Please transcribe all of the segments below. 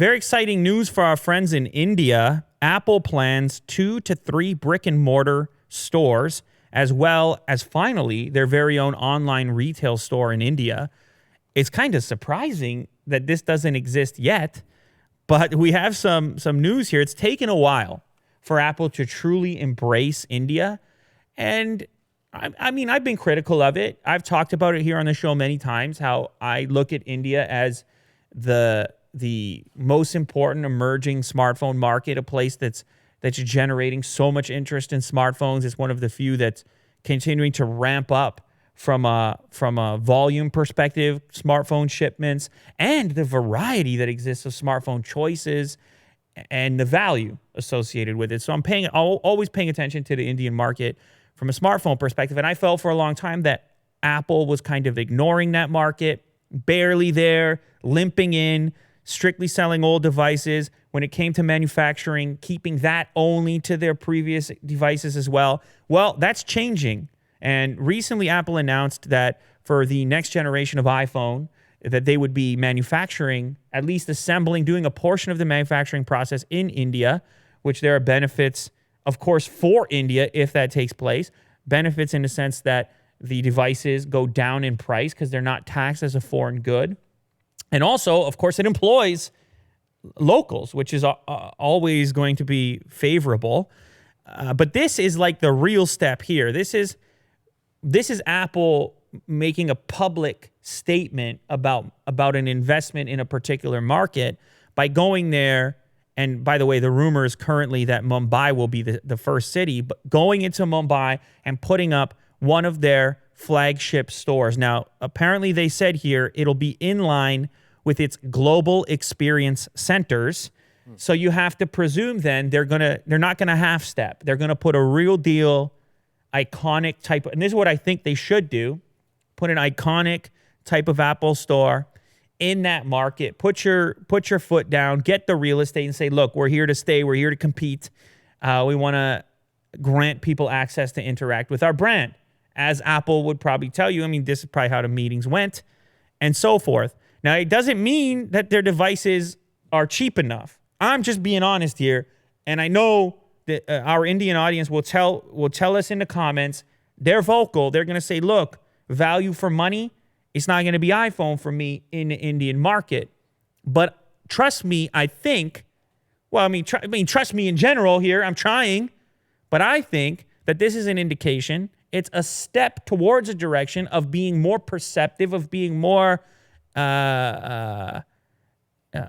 very exciting news for our friends in India. Apple plans 2 to 3 brick-and-mortar stores, as well as finally their very own online retail store in India. It's kind of surprising that this doesn't exist yet, but we have some news here. It's taken a while for Apple to truly embrace India. And I mean, I've been critical of it. I've talked about it here on the show many times, how I look at India as the most important emerging smartphone market, a place that's generating so much interest in smartphones. It's one of the few that's continuing to ramp up from a volume perspective, smartphone shipments, and the variety that exists of smartphone choices and the value associated with it. So I'm always paying attention to the Indian market from a smartphone perspective. And I felt for a long time that Apple was kind of ignoring that market, barely there, limping in, strictly selling old devices. When it came to manufacturing, keeping that only to their previous devices as well. Well, that's changing. And recently Apple announced that for the next generation of iPhone, that they would be manufacturing, at least assembling, doing a portion of the manufacturing process in India, which there are benefits, of course, for India if that takes place. Benefits in the sense that the devices go down in price because they're not taxed as a foreign good. And also, of course, it employs locals, which is always going to be favorable. But this is like the real step here. This is Apple making a public statement about an investment in a particular market by going there. And by the way, the rumor is currently that Mumbai will be the first city, but going into Mumbai and putting up one of their flagship stores. Now, apparently they said here it'll be in line with its global experience centers. So you have to presume then they're not gonna half step. They're gonna put a real deal, iconic type, and this is what I think they should do, put an iconic type of Apple store in that market, put your foot down, get the real estate and say, look, we're here to stay, we're here to compete. We wanna grant people access to interact with our brand. As Apple would probably tell you, I mean, this is probably how the meetings went and so forth. Now, it doesn't mean that their devices are cheap enough. I'm just being honest here, and I know that our Indian audience will tell us in the comments. They're vocal. They're going to say, look, value for money, it's not going to be iPhone for me in the Indian market. But trust me, I think, well, trust me in general here. I'm trying, but I think that this is an indication. It's a step towards a direction of being more perceptive, of being more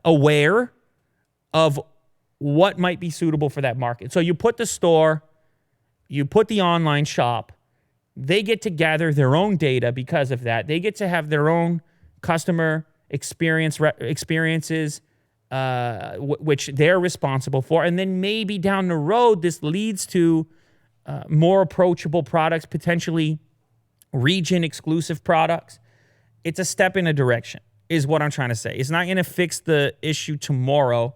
aware of what might be suitable for that market. So you put the store, you put the online shop, they get to gather their own data because of that. They get to have their own customer experiences, which they're responsible for. And then maybe down the road, this leads to more approachable products, potentially region-exclusive products. It's a step in a direction, is what I'm trying to say. It's not going to fix the issue tomorrow.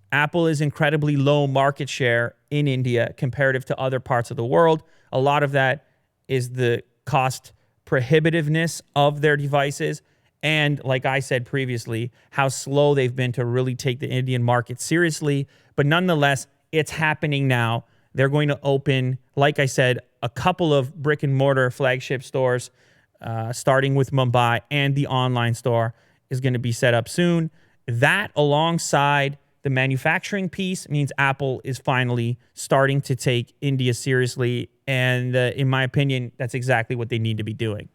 Apple is incredibly low market share in India comparative to other parts of the world. A lot of that is the cost prohibitiveness of their devices. And like I said previously, how slow they've been to really take the Indian market seriously. But nonetheless, it's happening now. They're going to open, like I said, a couple of brick and mortar flagship stores, starting with Mumbai, and the online store is going to be set up soon. That, alongside the manufacturing piece, means Apple is finally starting to take India seriously. And in my opinion, that's exactly what they need to be doing.